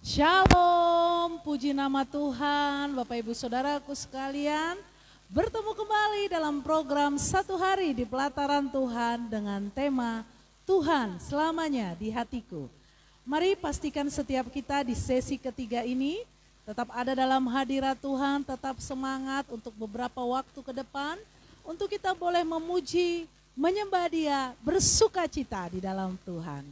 Shalom, puji nama Tuhan, Bapak Ibu Saudaraku sekalian. Bertemu kembali dalam program Satu Hari di Pelataran Tuhan dengan tema Tuhan selamanya di hatiku. Mari pastikan setiap kita di sesi ketiga ini tetap ada dalam hadirat Tuhan, tetap semangat untuk beberapa waktu ke depan. Untuk kita boleh memuji, menyembah Dia, bersuka cita di dalam Tuhan.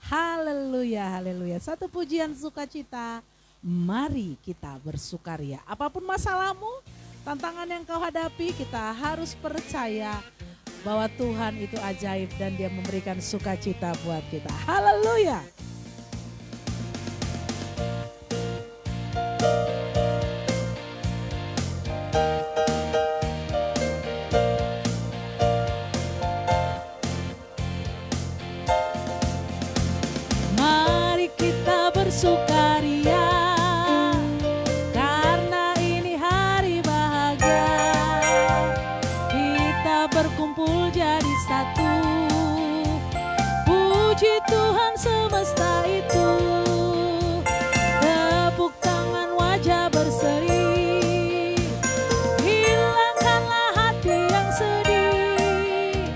Haleluya, haleluya. Satu pujian sukacita, mari kita bersukaria. Apapun masalahmu, tantangan yang kau hadapi, kita harus percaya bahwa Tuhan itu ajaib dan Dia memberikan sukacita buat kita. Haleluya. Sukaria, karena ini hari bahagia. Kita berkumpul jadi satu. Puji Tuhan semesta itu. Tepuk tangan, wajah berseri. Hilangkanlah hati yang sedih.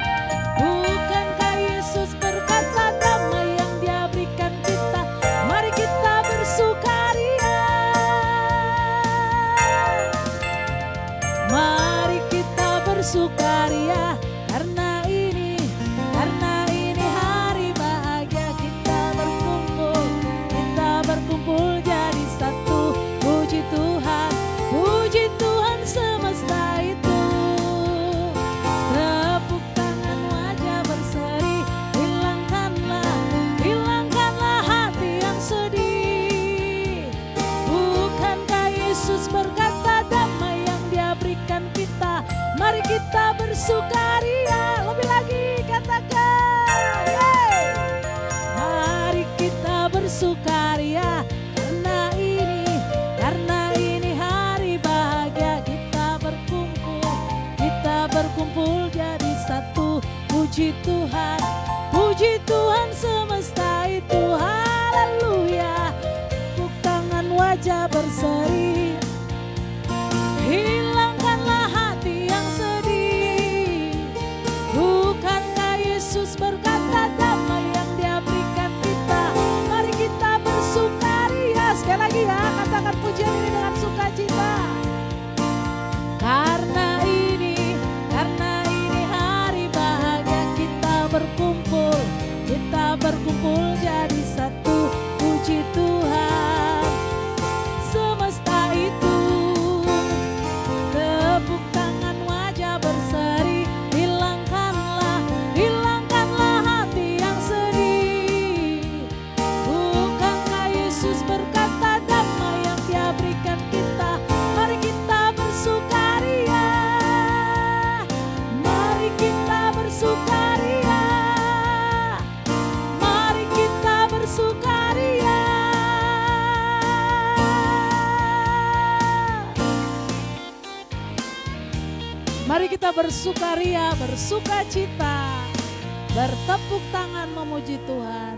Bukankah Yesus berkata damai yang Dia berikan kita? Mari kita bersukaria. Mari kita bersukaria karena ini hari bahagia. Kita berkumpul jadi satu. Puji Tuhan semesta itu. Tepuk tangan, wajah berseri. Hilangkanlah hati yang sedih. Bukankah Yesus berkata damai yang Dia berikan kita? Mari kita bersukaria. Lebih lagi katakan, yeay. Mari kita bersukaria karena ini hari bahagia. Kita berkumpul jadi satu. Puji Tuhan semesta itu. Haleluya. Tepuk tangan, wajah berseri. Hilangkanlah hati yang sedih. Bukankah Yesus berkata damai yang Dia berikan kita? Mari kita bersukaria. Sekali lagi ya, katakan pujian ini dengan sukacita. Karena ini hari bahagia. Kita berkumpul jadi satu. Puji Tuhan semesta itu. Tepuk tangan, wajah berseri. Hilangkanlah hati yang sedih. Bukankah Yesus berkata damai yang Dia berikan kita? Mari kita bersukaria. Mari kita bersukaria. Mari kita bersukaria. Mari kita bersukaria, bersukacita, bertepuk tangan memuji Tuhan.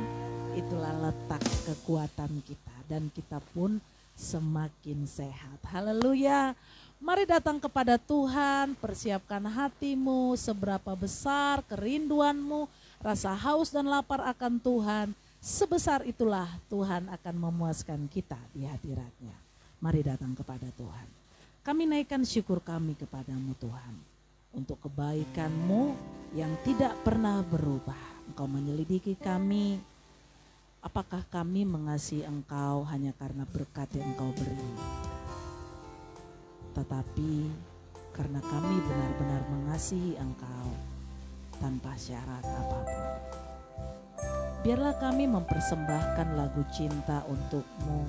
Itulah letak kekuatan kita dan kita pun semakin sehat. Haleluya. Mari datang kepada Tuhan, persiapkan hatimu, seberapa besar kerinduanmu, rasa haus dan lapar akan Tuhan. Sebesar itulah Tuhan akan memuaskan kita di hadirat-Nya. Mari datang kepada Tuhan. Kami naikkan syukur kami kepadamu Tuhan. Untuk kebaikan-Mu yang tidak pernah berubah. Engkau menyelidiki kami. Apakah kami mengasihi Engkau hanya karena berkat yang Engkau beri? Tetapi karena kami benar-benar mengasihi Engkau tanpa syarat apapun. Biarlah kami mempersembahkan lagu cinta untuk-Mu.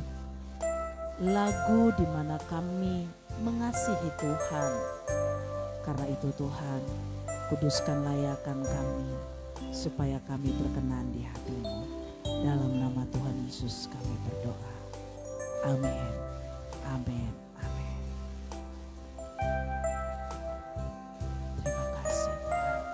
Lagu di mana kami mengasihi Tuhan. Karena itu Tuhan, kuduskan layakan kami supaya kami berkenan di hati-Mu. Dalam nama Tuhan Yesus kami berdoa. Amin. Amin. Amin. Terima kasih Tuhan.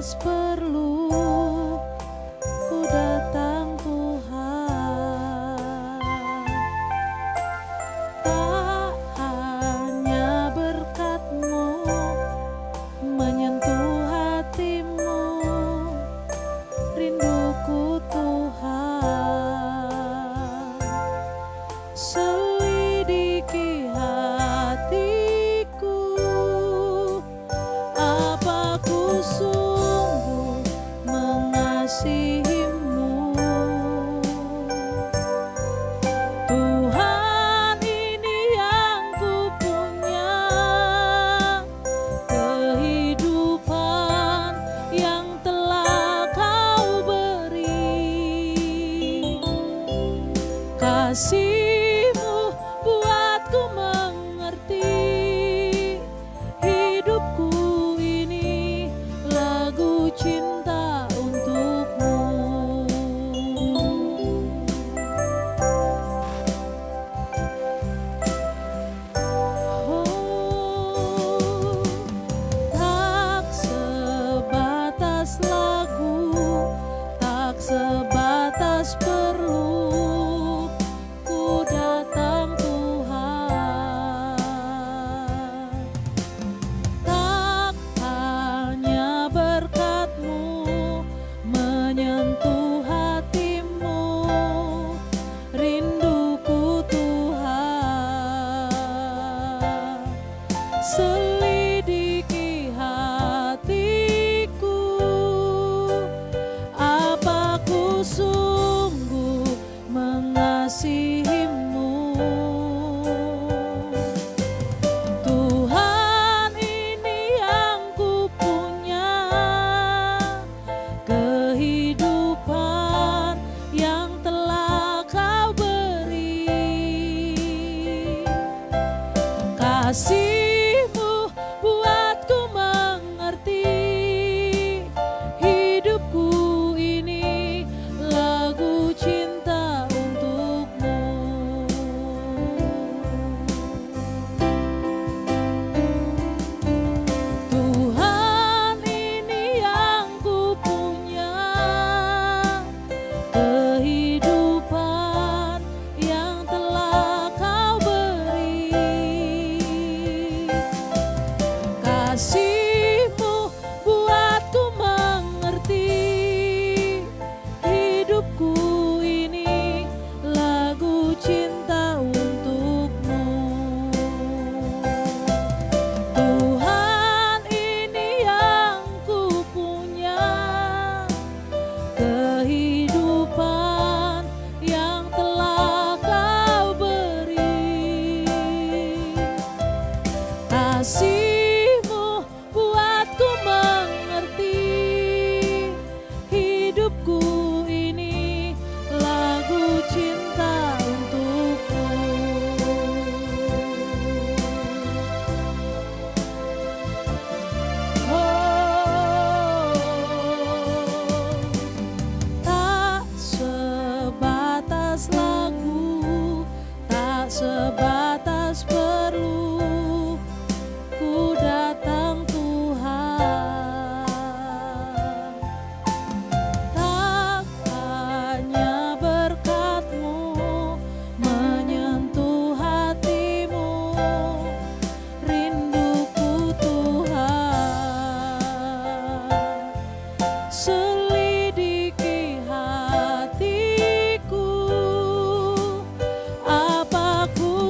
sebatas perlu ku datang Tuhan. Tak hanya berkat-Mu menyentuh hatimu, rinduku Tuhan. Selidiki hatiku, apa ku sungguh mengasihimu. Tuhan, ini yang ku punya, kehidupan yang telah Kau beri. Kasih-Mu buatku mengerti, hidupku ini lagu cinta untuk-Mu. Oh, tak sebatas lagu, tak sebatas perlu ku datang Tuhan. Tak hanya berkat-Mu menyentuh hatimu, rinduku Tuhan. Selidiki hatiku, apa ku sungguh mengasihimu. Tuhan, ini yang ku punya, kehidupan yang telah Kau beri. Kasih-Mu buatku mengerti, hidupku ini lagu cinta untuk-Mu. Tuhan, ini yang ku punya, kehidupan yang telah Kau beri. Kasih-Mu buatku mengerti, hidupku ini lagu cinta untuk-Mu. Tuhan, ini yang ku punya, kehidupan yang telah Kau beri. Kasih-Mu buatku mengerti, hidupku ini lagu cinta untuk-Mu. Oh, tak sebatas lagu, tak sebatas perlu ku datang Tuhan. Tak hanya berkat-Mu menyentuh hatimu, rinduku Tuhan. Selidiki hatiku, apa ku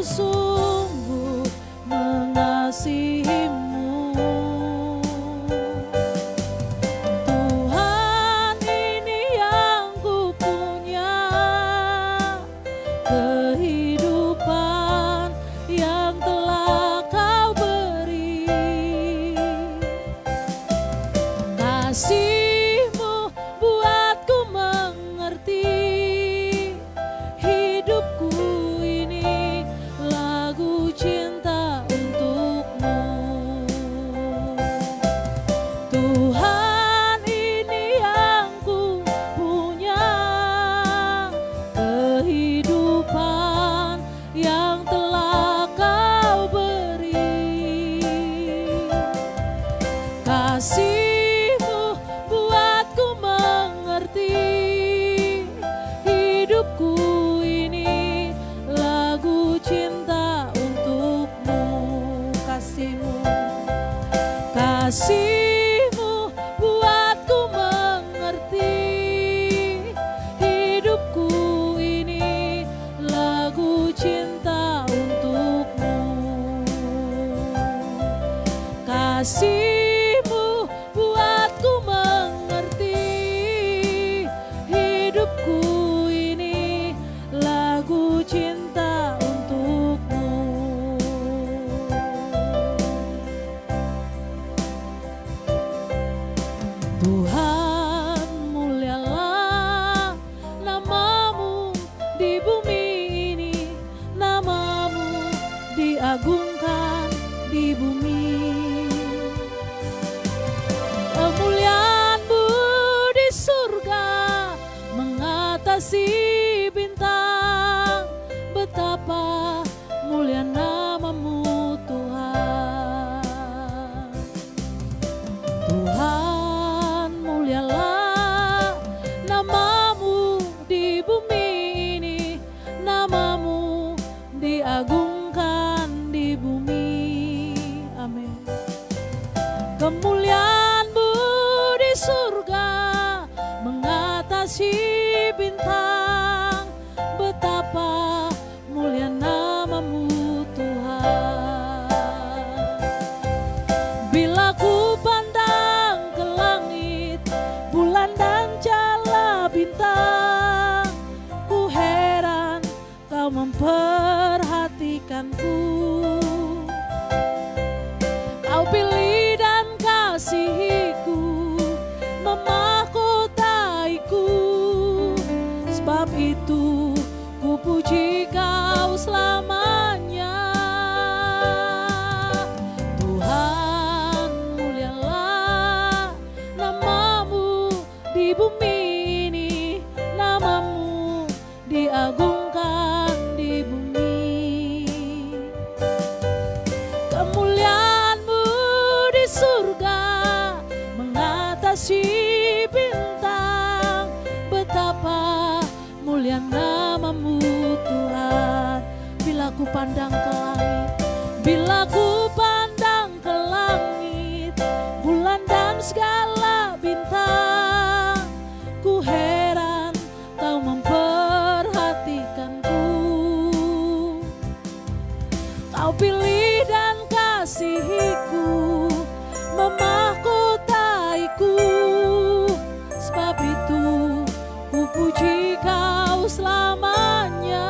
mengatasi bintang, betapa mulia nama-Mu Tuhan. Tuhan, mulialah nama-Mu di bumi ini, nama-Mu diagungkan di bumi. Amin. Kemuliaan-Mu di surga mengatasi bintang, betapa mulia nama-Mu Tuhan. Bila ku pandang ke langit, bulan dan jala bintang, ku heran Kau memperhatikanku. Kau pilih dan kasihiku, memahkotaiku. Sebab itu ku puji Kau selamanya. Tuhan, mulialah nama-Mu di bumi ini, nama-Mu diagungkan di bumi. Kemuliaan-Mu di surga mengatasi bintang, betapa mulia nama-Mu Tuhan. Bila ku pandang ke langit, bila ku pandang ke langit, bulan dan segala bintang, ku heran Kau memperhatikanku. Kau pilih dan kasihiku, memahkotaiku. Sebab itu ku puji Kau selamanya.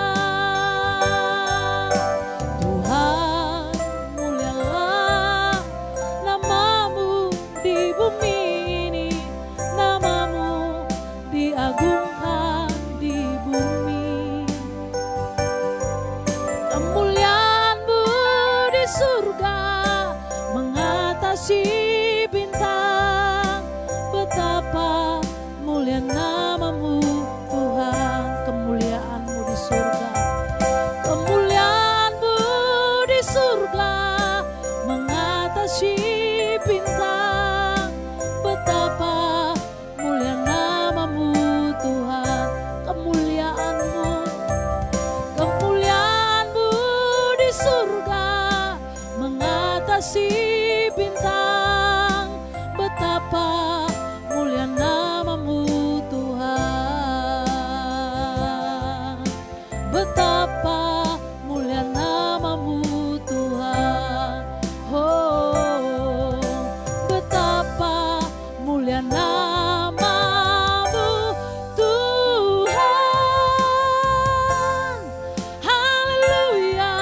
Tuhan, mulialah nama-Mu di bumi ini, nama-Mu diagungkan di bumi. Kemuliaan-Mu di surga mengatasi bintang, betapa mulia nama-Mu Tuhan. Kemuliaan-Mu di surga, kemuliaan-Mu di surga mengatasi bintang, betapa mulia nama-Mu Tuhan. Kemuliaan-Mu, kemuliaan-Mu di surga mengatasi bintang, betapa mulia nama-Mu Tuhan. Betapa mulia nama-Mu Tuhan. Oh, betapa mulia nama-Mu Tuhan. Haleluya,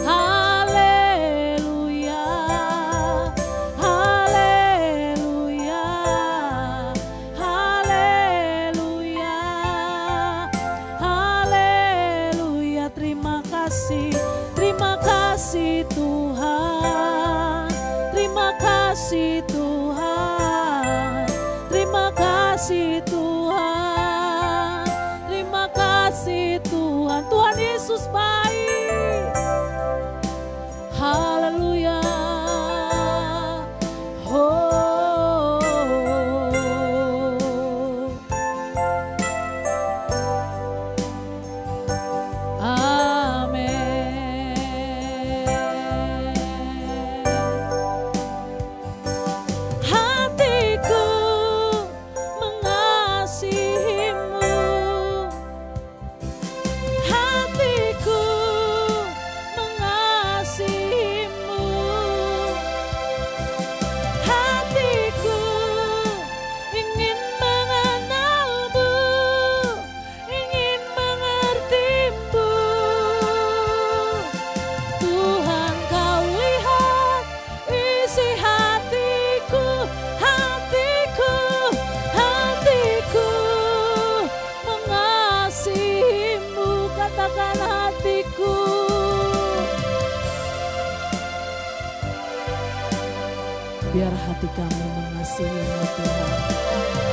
haleluya, haleluya, haleluya, haleluya. Terima kasih Tuhan. Terima kasih Tuhan. Terima kasih Tuhan. Terima kasih Tuhan. Tuhan Yesus baik. Haleluya. Oh. Amin. Hatiku mengasihi-Mu. Hatiku mengasihi-Mu. Hatiku ingin mengenal-Mu, ingin mengerti-Mu. Tuhan, Kau lihat isi hatiku, hatiku, hatiku mengasihi-Mu. Katakan hatiku. Biar hati kami mengasihi-Mu Tuhan.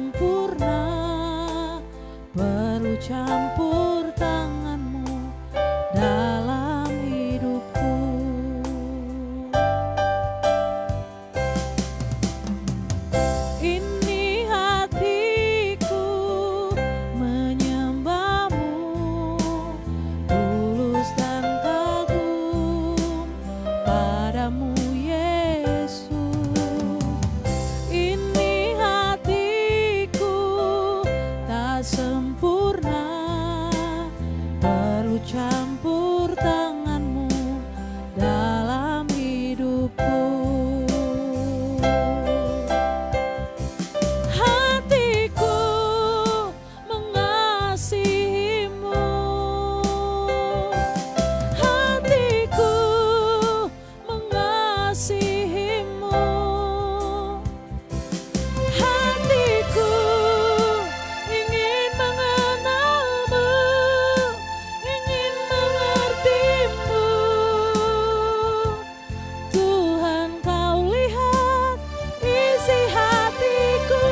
sempurna, perlu campur tanganmu dalam hidupku. Ini hatiku menyembahmu, tulus dan kagum padamu Yesus. Ini hatiku tak sempurna, perlu campur tanganmu dalam hidupku. Hatiku mengasihimu, hatiku mengasihimu, hatiku ingin mengenalmu, ingin mengertimu. Tuhan, kau lihat isi hatiku,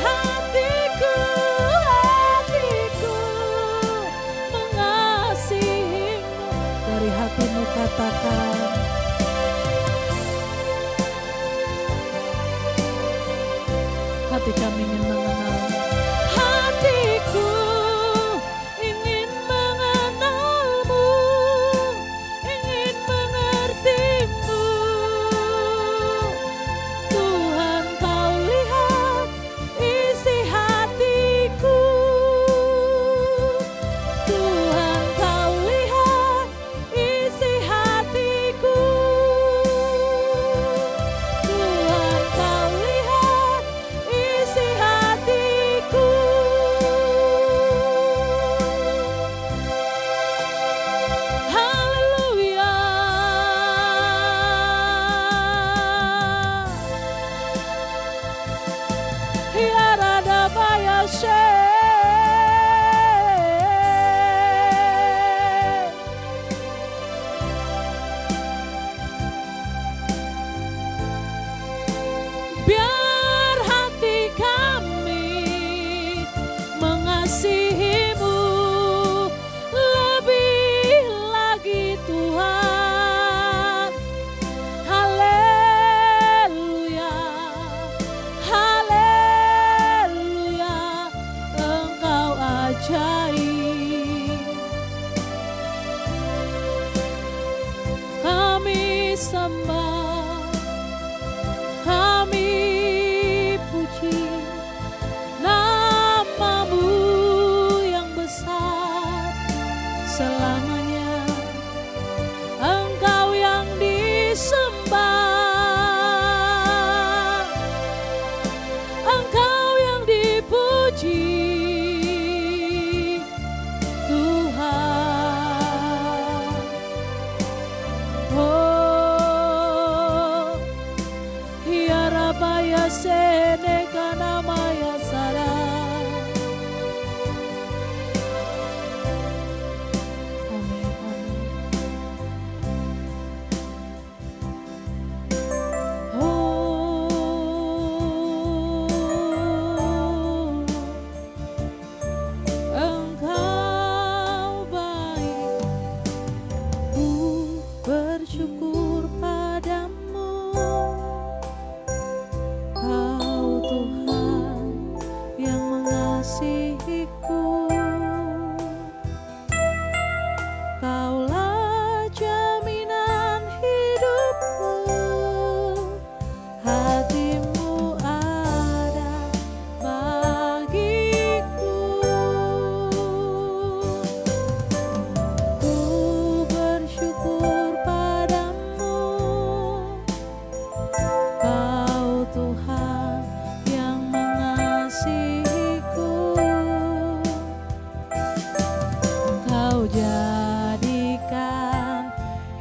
hatiku, hatiku mengasihimu. Dari hatimu katakan, hati kami ingin mengenalmu. Hatiku ingin mengenalmu, ingin mengertimu. Tuhan, kau lihat isi hatiku. Tuhan, kau lihat isi hatiku. Tuhan, kau lihat isi hatiku. Haleluya. Yaradabaya biar hati kami mengasihimu lebih lagi Tuhan. Haleluya, haleluya, Engkau ajaib. Kami sembah, kami puji namamu yang besar selamanya. Engkau yang disembah, Engkau yang dipuji Tuhan. Oh, ya Rabaya seneka namaya sada. Amin, amin. Oh, Engkau baik, ku bersyukur padamu. Kau Tuhan yang mengasihiku, Kaulah jaminan hidupku, hatimu ada bagiku. Ku bersyukur padamu, Kau Tuhan yang mengasihiku. Kau jadikan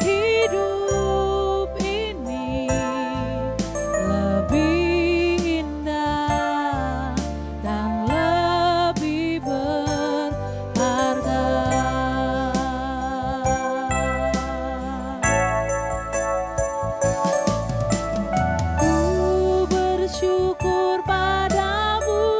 hidup ini lebih indah dan lebih berharga. Ku bersyukur padamu,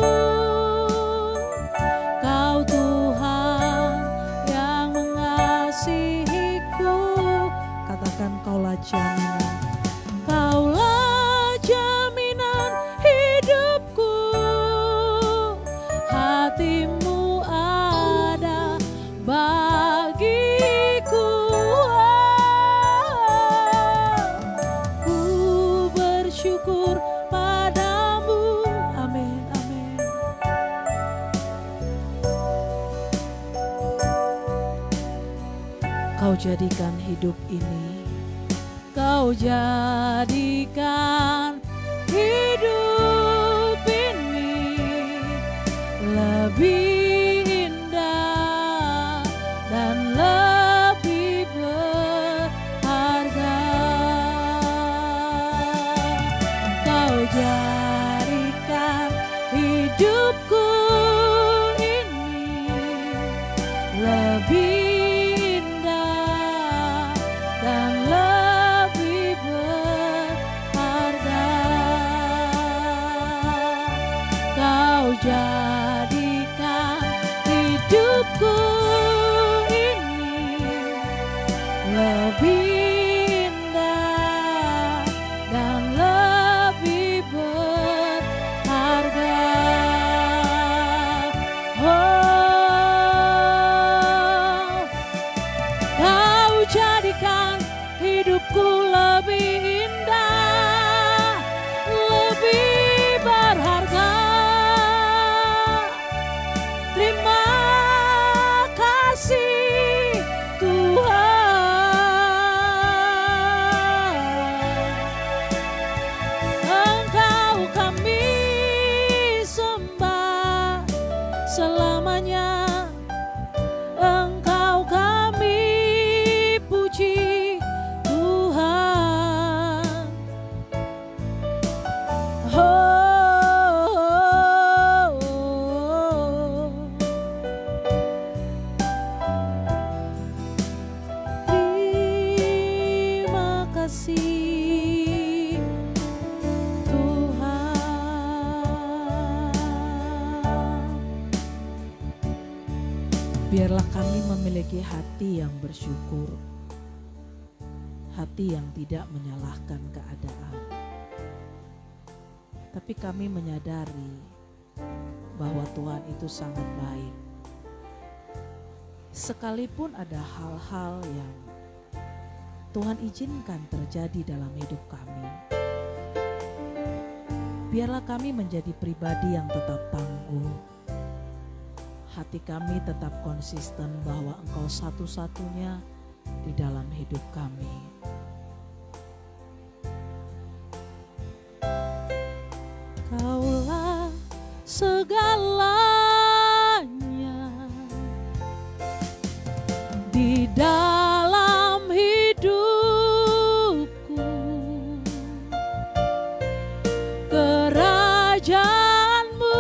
Kau jadikan hidup ini, Kau jadikan hidup ini lebih indah dan lebih berharga. Kau jadikan hidupku ini lebih jadikan hidupku ini lebih indah dan lebih berharga. Oh, Kau jadikan hidupku lebih indah, lebih berharga. Terima kasih Tuhan, Engkau kami sembah selamanya, Engkau kami puji Tuhan. Kasih Tuhan, biarlah kami memiliki hati yang bersyukur, hati yang tidak menyalahkan keadaan, tapi kami menyadari bahwa Tuhan itu sangat baik. Sekalipun ada hal-hal yang Tuhan izinkan terjadi dalam hidup kami, biarlah kami menjadi pribadi yang tetap tangguh. Hati kami tetap konsisten bahwa Engkau satu-satunya di dalam hidup kami. Kaulah segalanya di dalam hidupku, kerajaanmu,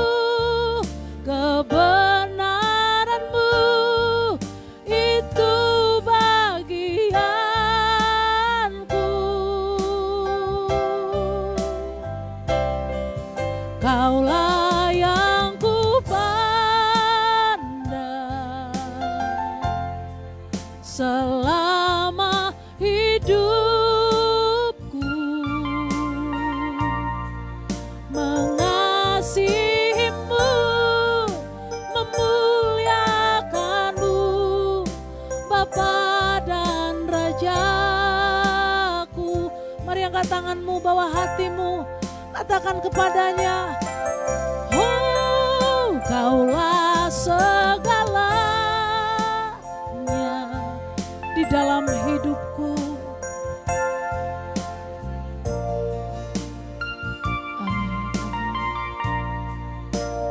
kebenaranmu itu bagianku. Kaulah yang ku pandang selama hidupku, mengasihimu, memuliakanmu, Bapa dan Rajaku. Mari angkat tanganmu, bawa hatimu, katakan kepadanya, oh, Kaulah segalanya di dalam hidupku. Amin.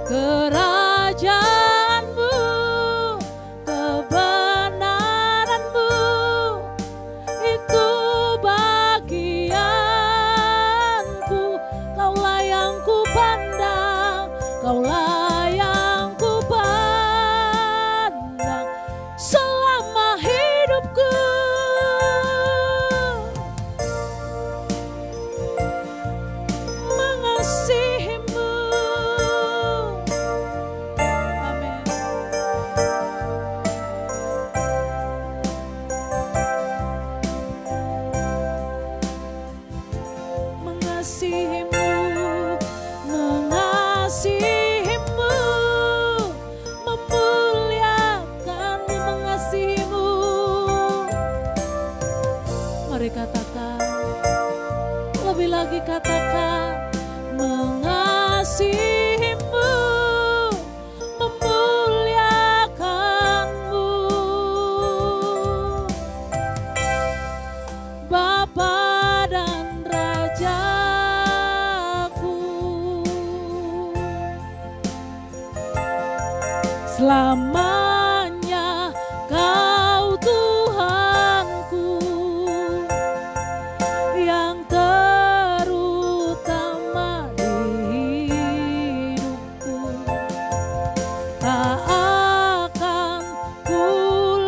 Kerajaanmu, kebenaranmu itu bagianku. Kaulah yang ku pandang, Kaulah yang ku pandang selama hidupku. Mengasihimu. Amin. Mengasihimu, mengasihimu, memuliakanmu, mengasihimu. Mari katakan, lebih lagi katakan, mengasihimu, memuliakanmu. selamanya Kau Tuhanku yang terutama di hidupku. Tak akan ku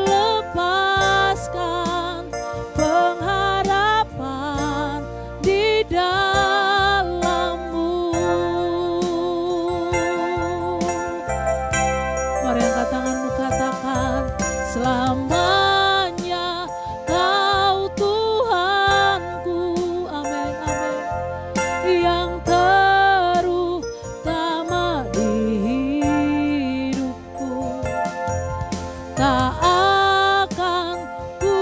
lepaskan pengharapan di dalam-Mu. Mari angkat tanganmu, katakan, selamanya Kau Tuhanku, amin, amin, yang terutama di hidupku. Tak akan ku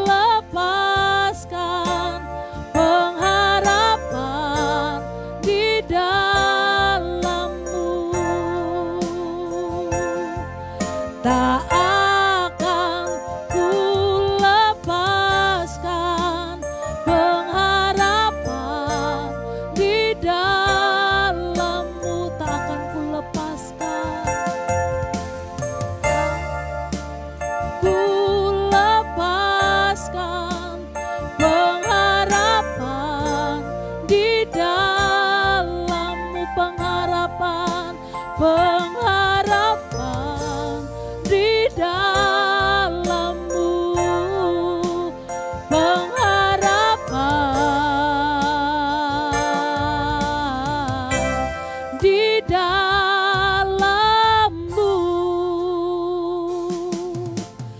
lepaskan pengharapan di dalam-Mu. Tak akan ku lepaskan pengharapan di dalam-Mu. Tak akan ku lepaskan, ku lepaskan pengharapan di dalam-Mu. Pengharapan, pengharapan di dalam-Mu. Pengharapan di dalam-Mu.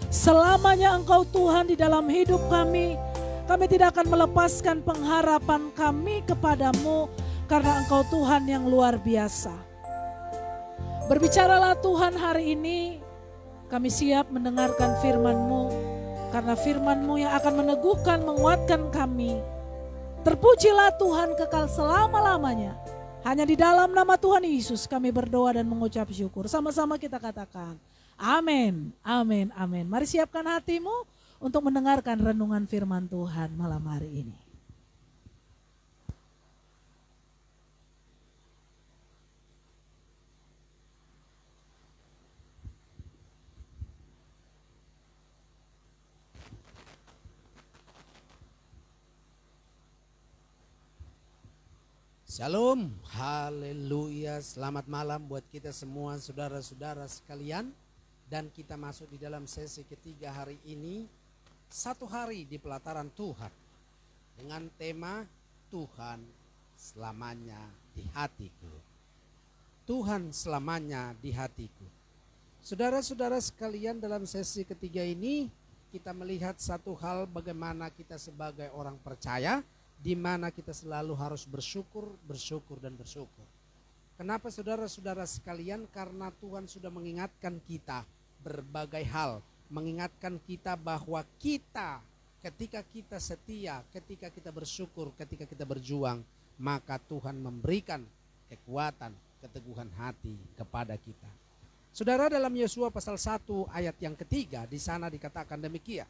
Selamanya Engkau Tuhan di dalam hidup kami. Kami tidak akan melepaskan pengharapan kami kepadamu karena Engkau Tuhan yang luar biasa. Berbicaralah Tuhan hari ini, kami siap mendengarkan firman-Mu karena firman-Mu yang akan meneguhkan, menguatkan kami. Terpujilah Tuhan kekal selama-lamanya. Hanya di dalam nama Tuhan Yesus kami berdoa dan mengucap syukur. Sama-sama kita katakan, amin, amin, amin. Mari siapkan hatimu untuk mendengarkan renungan firman Tuhan malam hari ini. Shalom, haleluya, selamat malam buat kita semua saudara-saudara sekalian. Dan kita masuk di dalam sesi ketiga hari ini, satu hari di pelataran Tuhan. Dengan tema Tuhan selamanya di hatiku. Tuhan selamanya di hatiku. Saudara-saudara sekalian, dalam sesi ketiga ini kita melihat satu hal bagaimana kita sebagai orang percaya, di mana kita selalu harus bersyukur, bersyukur, dan bersyukur. Kenapa saudara-saudara sekalian? Karena Tuhan sudah mengingatkan kita berbagai hal. Mengingatkan kita bahwa kita, ketika kita setia, ketika kita bersyukur, ketika kita berjuang, maka Tuhan memberikan kekuatan, keteguhan hati kepada kita. Saudara, dalam Yosua pasal 1 ayat yang ketiga, di sana dikatakan demikian.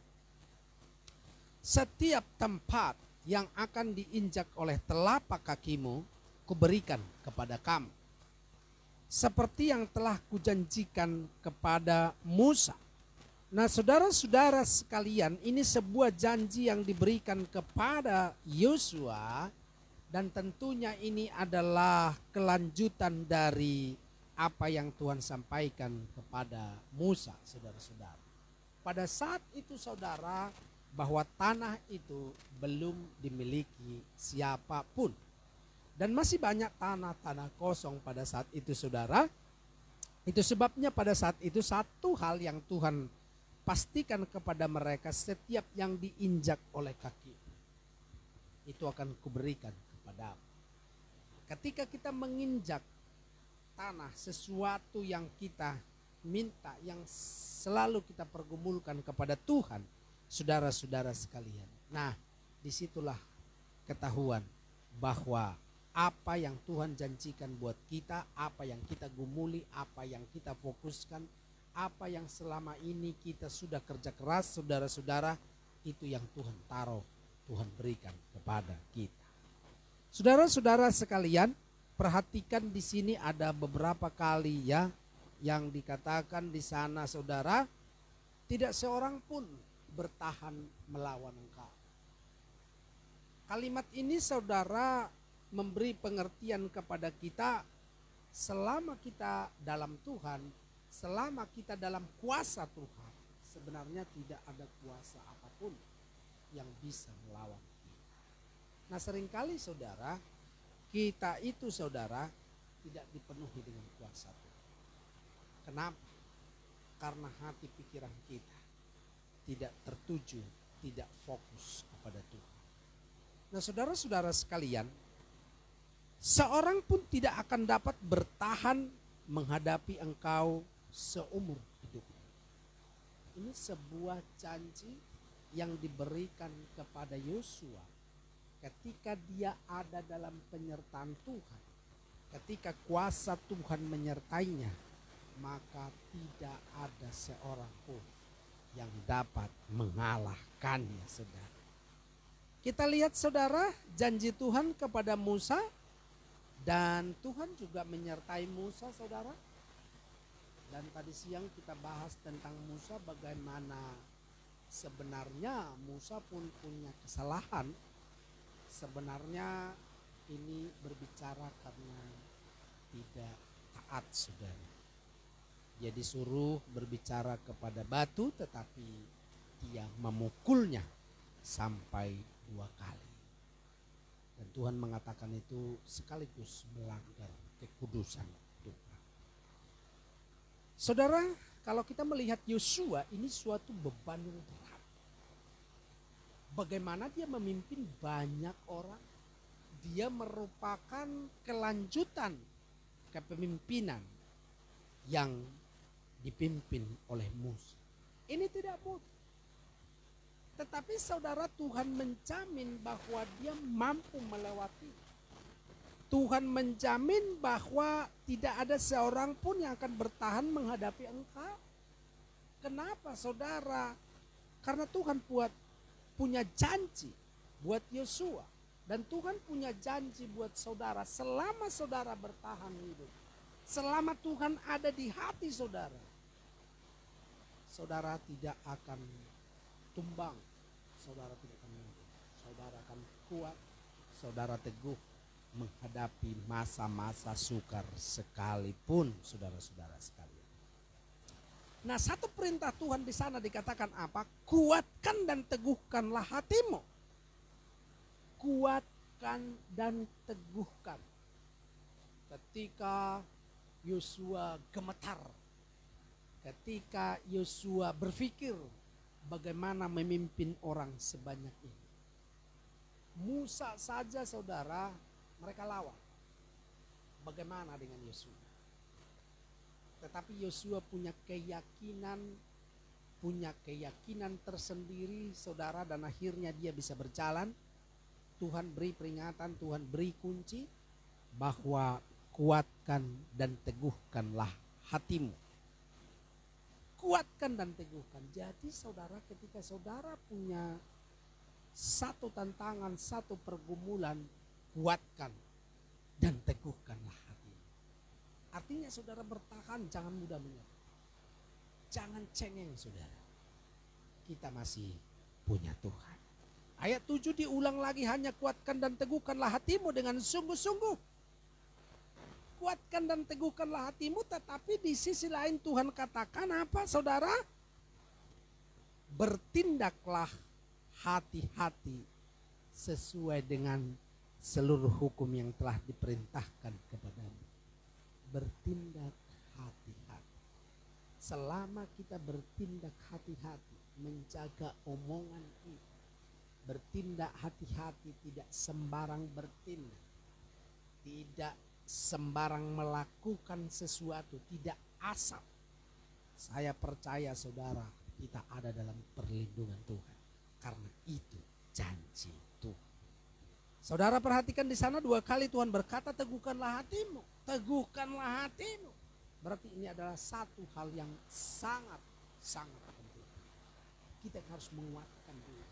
Setiap tempat yang akan diinjak oleh telapak kakimu, kuberikan kepada kamu. Seperti yang telah kujanjikan kepada Musa. Nah, saudara-saudara sekalian, ini sebuah janji yang diberikan kepada Yosua. Dan tentunya ini adalah kelanjutan dari apa yang Tuhan sampaikan kepada Musa, saudara-saudara. Pada saat itu saudara, bahwa tanah itu belum dimiliki siapapun. Dan masih banyak tanah-tanah kosong pada saat itu saudara. Itu sebabnya pada saat itu satu hal yang Tuhan pastikan kepada mereka, setiap yang diinjak oleh kaki itu akan kuberikan kepadamu. Ketika kita menginjak tanah, sesuatu yang kita minta, yang selalu kita pergumulkan kepada Tuhan, saudara-saudara sekalian. Nah, disitulah ketahuan bahwa apa yang Tuhan janjikan buat kita, apa yang kita gumuli, apa yang kita fokuskan, apa yang selama ini kita sudah kerja keras, saudara-saudara, itu yang Tuhan taruh, Tuhan berikan kepada kita. Saudara-saudara sekalian, perhatikan di sini ada beberapa kali ya yang dikatakan di sana saudara, tidak seorang pun bertahan melawan engkau. Kalimat ini saudara memberi pengertian kepada kita, selama kita dalam Tuhan, selama kita dalam kuasa Tuhan, sebenarnya tidak ada kuasa apapun yang bisa melawan kita. Nah seringkali saudara, kita itu saudara tidak dipenuhi dengan kuasa Tuhan. Kenapa? Karena hati pikiran kita tidak tertuju, tidak fokus kepada Tuhan. Nah saudara-saudara sekalian, seorang pun tidak akan dapat bertahan menghadapi engkau seumur hidup. Ini sebuah janji yang diberikan kepada Yosua ketika dia ada dalam penyertaan Tuhan. Ketika kuasa Tuhan menyertainya, maka tidak ada seorang pun yang dapat mengalahkannya, saudara. Kita lihat saudara, janji Tuhan kepada Musa, dan Tuhan juga menyertai Musa saudara. Dan tadi siang kita bahas tentang Musa, bagaimana sebenarnya Musa pun punya kesalahan. Sebenarnya ini berbicara karena tidak taat saudara. Dia disuruh berbicara kepada batu, tetapi dia memukulnya sampai 2 kali. Dan Tuhan mengatakan itu sekaligus melanggar kekudusan Tuhan. Saudara, kalau kita melihat Yosua, ini suatu beban yang berat. Bagaimana dia memimpin banyak orang. Dia merupakan kelanjutan kepemimpinan yang dipimpin oleh Musa. Ini tidak mudah. Tetapi saudara, Tuhan menjamin bahwa dia mampu melewati. Tuhan menjamin bahwa tidak ada seorang pun yang akan bertahan menghadapi engkau. Kenapa saudara? Karena Tuhan punya janji buat Yosua. Dan Tuhan punya janji buat saudara selama saudara bertahan hidup. Selama Tuhan ada di hati saudara, saudara tidak akan tumbang, saudara tidak akan mati. Saudara akan kuat, saudara teguh menghadapi masa-masa sukar sekalipun, saudara-saudara sekalian. Nah, satu perintah Tuhan di sana dikatakan apa? Kuatkan dan teguhkanlah hatimu. Kuatkan dan teguhkan. Ketika Yosua gemetar, ketika Yosua berpikir bagaimana memimpin orang sebanyak ini. Musa saja saudara, mereka lawan. Bagaimana dengan Yosua? Tetapi Yosua punya keyakinan tersendiri saudara, dan akhirnya dia bisa berjalan. Tuhan beri peringatan, Tuhan beri kunci bahwa kuatkan dan teguhkanlah hatimu. Kuatkan dan teguhkan. Jadi saudara, ketika saudara punya satu tantangan, satu pergumulan, kuatkan dan teguhkanlah hatimu. Artinya saudara bertahan, jangan mudah menyerah. Jangan cengeng saudara. Kita masih punya Tuhan. Ayat 7 diulang lagi, hanya kuatkan dan teguhkanlah hatimu dengan sungguh-sungguh. Kuatkan dan teguhkanlah hatimu, tetapi di sisi lain Tuhan katakan apa saudara? Bertindaklah hati-hati sesuai dengan seluruh hukum yang telah diperintahkan kepadamu. Bertindak hati-hati. Selama kita bertindak hati-hati, menjaga omongan kita, bertindak hati-hati, tidak sembarang bertindak, tidak sembarang melakukan sesuatu, tidak asal. Saya percaya saudara, kita ada dalam perlindungan Tuhan, karena itu janji Tuhan. Saudara perhatikan di sana 2 kali Tuhan berkata teguhkanlah hatimu, teguhkanlah hatimu. Berarti ini adalah satu hal yang sangat penting. Kita harus menguatkan diri.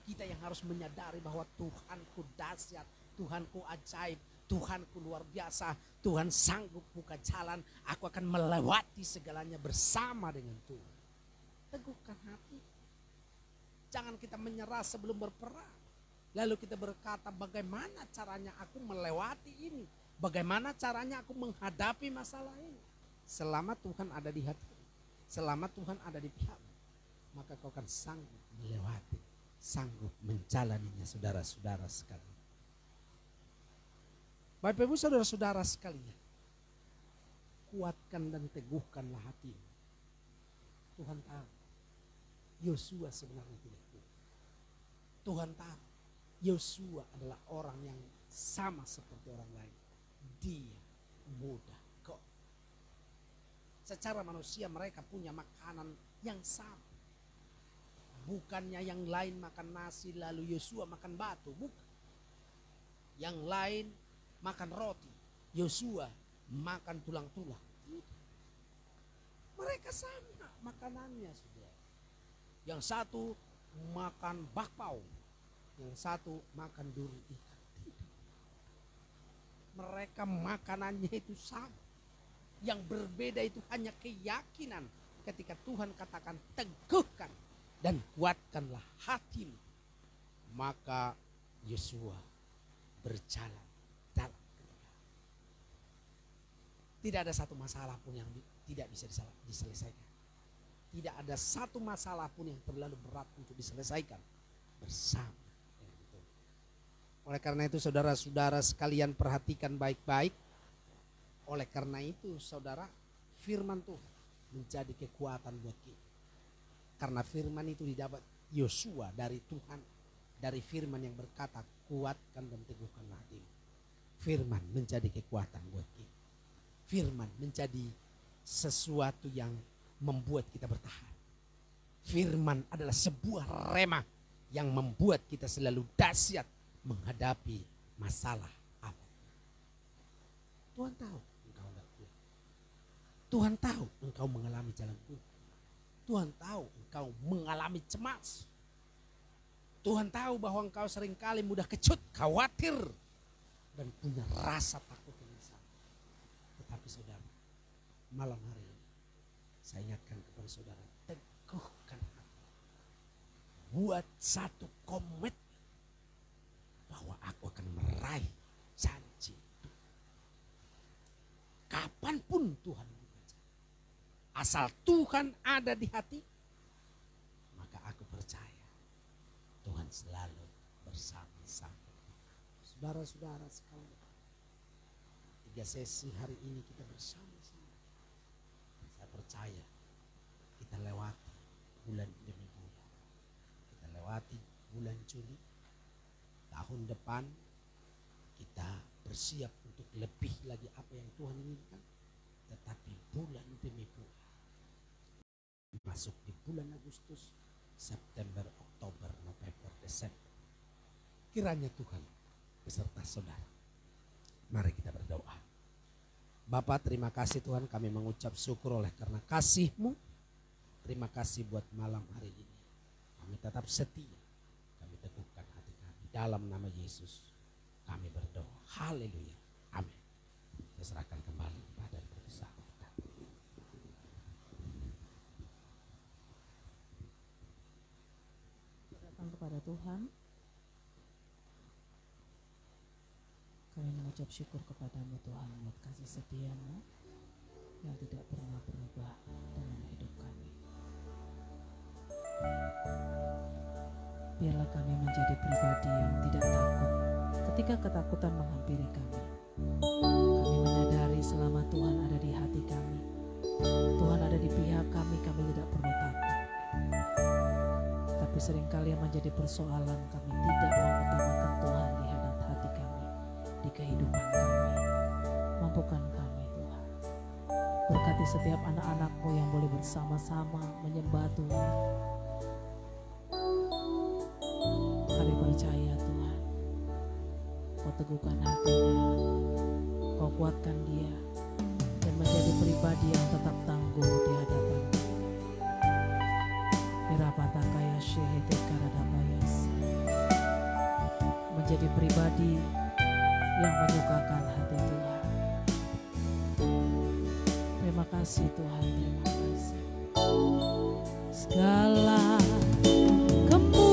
Kita yang harus menyadari bahwa Tuhanku dahsyat, Tuhanku ajaib, Tuhanku luar biasa, Tuhan sanggup buka jalan, aku akan melewati segalanya bersama dengan Tuhan. Teguhkan hati. Jangan kita menyerah sebelum berperang. Lalu kita berkata, bagaimana caranya aku melewati ini? Bagaimana caranya aku menghadapi masalah ini? Selama Tuhan ada di hati, selama Tuhan ada di pihakmu, maka kau akan sanggup melewati, sanggup menjalaninya, saudara-saudara sekalian. Bapak Ibu saudara-saudara sekalian, kuatkan dan teguhkanlah hatimu. Tuhan tahu Yosua sebenarnya tidak kuat. Tuhan tahu Yosua adalah orang yang sama seperti orang lain. Dia mudah kok. Secara manusia mereka punya makanan yang sama. Bukannya yang lain makan nasi lalu Yosua makan batu, bukan. Yang lain makan roti, Yosua makan tulang-tulang. Mereka sama makanannya, saudara. Yang satu makan bakpao, yang satu makan duri ikan. Mereka makanannya itu sama. Yang berbeda itu hanya keyakinan. Ketika Tuhan katakan teguhkan dan kuatkanlah hatimu, maka Yosua berjalan dalam kebenaran. Tidak ada satu masalah pun yang tidak bisa diselesaikan. Tidak ada satu masalah pun yang terlalu berat untuk diselesaikan bersama dengan Tuhan. Oleh karena itu saudara-saudara sekalian perhatikan baik-baik. Oleh karena itu saudara, firman Tuhan menjadi kekuatan buat kita. Karena firman itu didapat Yosua dari Tuhan. Dari firman yang berkata kuatkan dan teguhkanlah hatimu. Firman menjadi kekuatan buat kita. Firman menjadi sesuatu yang membuat kita bertahan. Firman adalah sebuah rema yang membuat kita selalu dahsyat menghadapi masalah apa. Tuhan tahu engkau tidak kuat. Tuhan tahu engkau mengalami jalan buntu. Tuhan tahu engkau mengalami cemas. Tuhan tahu bahwa engkau seringkali mudah kecut, khawatir, dan punya rasa takut yang besar. Tetapi saudara, malam hari ini saya ingatkan kepada saudara, teguhkan hati. Buat satu komitmen bahwa aku akan meraih janji itu. Kapanpun Tuhan membaca. Asal Tuhan ada di hati, maka aku percaya Tuhan selalu bersama-sama. Saudara-saudara sekalian, 3 sesi hari ini kita bersama-sama. Saya percaya kita lewati bulan demi bulan. Kita lewati bulan Juli. Tahun depan kita bersiap untuk lebih lagi apa yang Tuhan inginkan. Tetapi bulan demi bulan, masuk di bulan Agustus, September, Oktober, November, Desember. Kiranya Tuhan beserta saudara. Mari kita berdoa. Bapa, terima kasih Tuhan, kami mengucap syukur oleh karena kasih-Mu. Terima kasih buat malam hari ini. Kami tetap setia. Kami teguhkan hati kami. Dalam nama Yesus kami berdoa. Haleluya. Amin. Saya serahkan kembali pada bersama. Kepada Tuhan, kami mengucap syukur kepadamu Tuhan buat kasih setia-Mu yang tidak pernah berubah dalam hidup kami. Biarlah kami menjadi pribadi yang tidak takut ketika ketakutan menghampiri kami. Kami menyadari selama Tuhan ada di hati kami, Tuhan ada di pihak kami, kami tidak perlu takut. Tapi seringkali yang menjadi persoalan, kami tidak mengutamakan Tuhan di hati kami, di kehidupan kami. Mampukan kami Tuhan. Berkati setiap anak-anak-Mu yang boleh bersama-sama menyembah Tuhan. Kami percaya Tuhan, Kau teguhkan hatinya, Kau kuatkan dia, dan menjadi pribadi yang tetap tangguh di hadapan. Menjadi pribadi yang menyukakan kasih Tuhan, terima kasih. Segala kemuliaan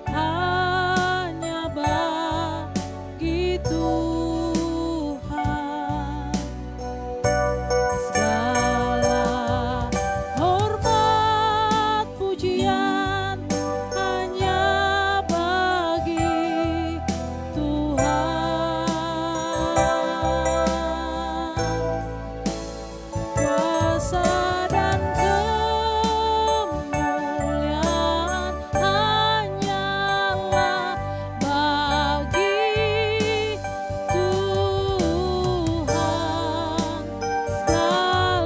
hanya bagi Tuhan. Segala hormat pujian hanya bagi Tuhan. Kuasa dan kemuliaan hanyalah bagi Tuhan. Segala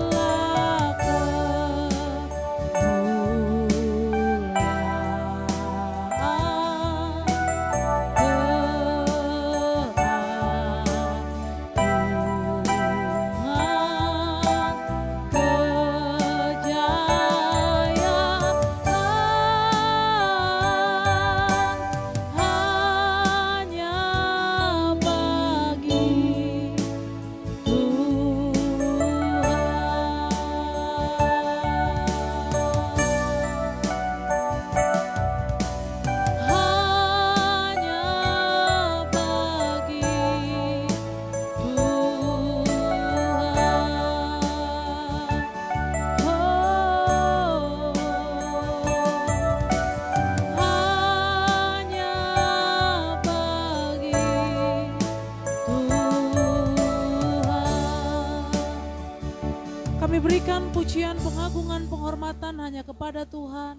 kami berikan pujian, pengagungan, penghormatan hanya kepada Tuhan.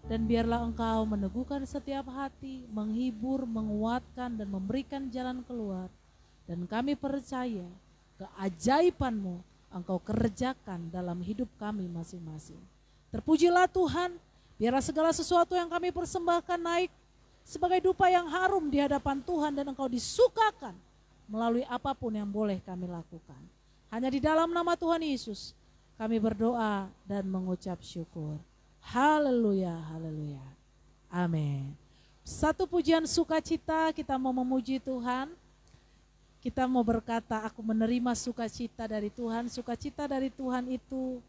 Dan biarlah Engkau meneguhkan setiap hati, menghibur, menguatkan, dan memberikan jalan keluar. Dan kami percaya keajaiban-Mu Engkau kerjakan dalam hidup kami masing-masing. Terpujilah Tuhan, biarlah segala sesuatu yang kami persembahkan naik sebagai dupa yang harum di hadapan Tuhan, dan Engkau disukakan melalui apapun yang boleh kami lakukan. Hanya di dalam nama Tuhan Yesus kami berdoa dan mengucap syukur. Haleluya, haleluya. Amin. Satu pujian sukacita, kita mau memuji Tuhan. Kita mau berkata, aku menerima sukacita dari Tuhan. Sukacita dari Tuhan itu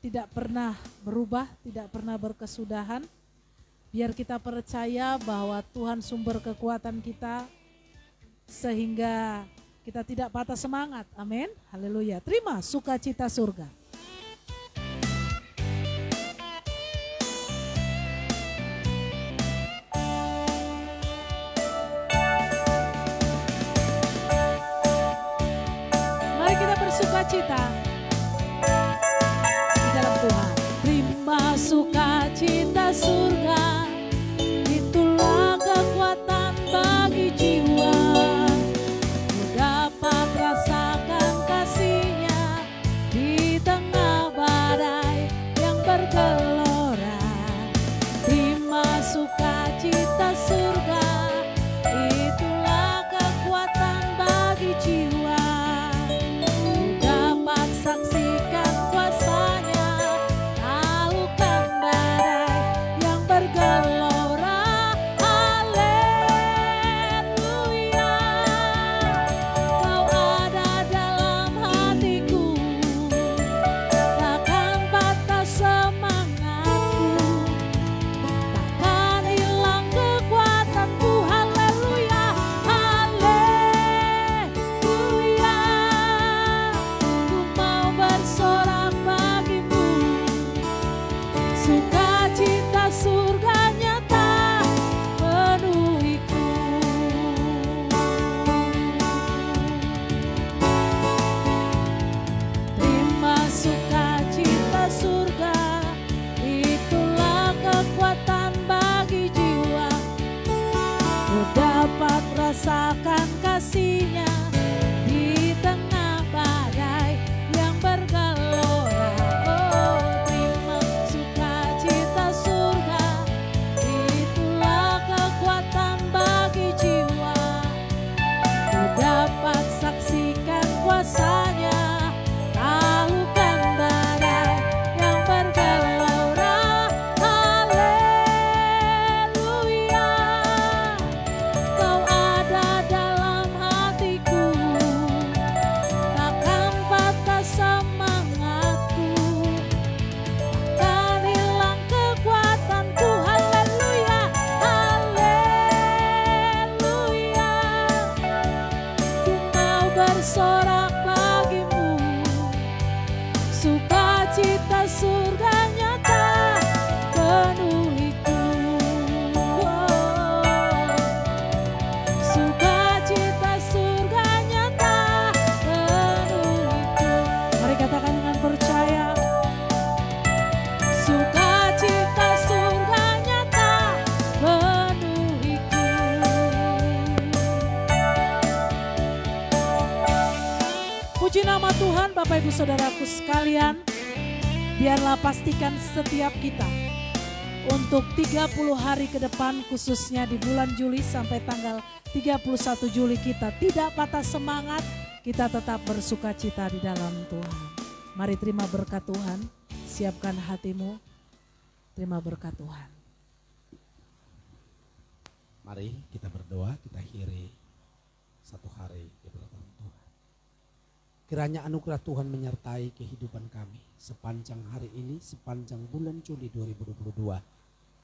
tidak pernah berubah, tidak pernah berkesudahan. Biar kita percaya bahwa Tuhan sumber kekuatan kita, sehingga kita tidak patah semangat. Amin. Haleluya. Terima sukacita surga. Mari kita bersukacita di dalam Tuhan. Terima sukacita surga, itulah kekuatan bagi jiwa. Dapat rasakan kasih-Nya di tengah badai yang bergelora. Terima sukacita surga, itulah kekuatan bagi jiwa. Dapat saksikan kuasa-Nya, taklukkan badai yang bergelora. Sukacita surga nyata penuhiku. Terima sukacita surga, itulah kekuatan bagi jiwa. Ku dapat rasakan kasih-Nya di tengah badai yang bergelora. Dapat saksikan kuasa-Nya, taklukkan badai yang bergelora. Haleluya, Kau ada dalam hatiku. memuji nama Tuhan Bapak Ibu Saudaraku sekalian. Biarlah pastikan setiap kita untuk 30 hari ke depan, khususnya di bulan Juli sampai tanggal 31 Juli, kita tidak patah semangat, kita tetap bersuka cita di dalam Tuhan. Mari terima berkat Tuhan, siapkan hatimu, terima berkat Tuhan. Mari kita berdoa, kita akhiri satu hari di belakang Tuhan. Kiranya anugerah Tuhan menyertai kehidupan kami sepanjang hari ini, sepanjang bulan Juli 2022.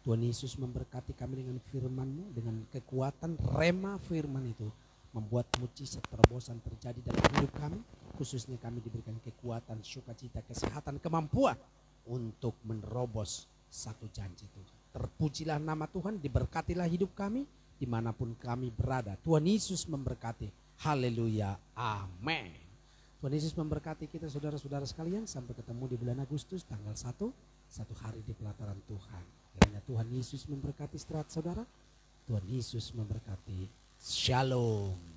Tuhan Yesus memberkati kami dengan firman-Mu, dengan kekuatan rema firman itu. Membuat mujizat terobosan terjadi dalam hidup kami. Khususnya kami diberikan kekuatan, sukacita, kesehatan, kemampuan untuk menerobos satu janji Tuhan. Terpujilah nama Tuhan, diberkatilah hidup kami dimanapun kami berada. Tuhan Yesus memberkati. Haleluya. Amin. Tuhan Yesus memberkati kita saudara-saudara sekalian. Sampai ketemu di bulan Agustus tanggal 1. Satu hari di pelataran Tuhan. Kiranya Tuhan Yesus memberkati saudara. Tuhan Yesus memberkati. Shalom.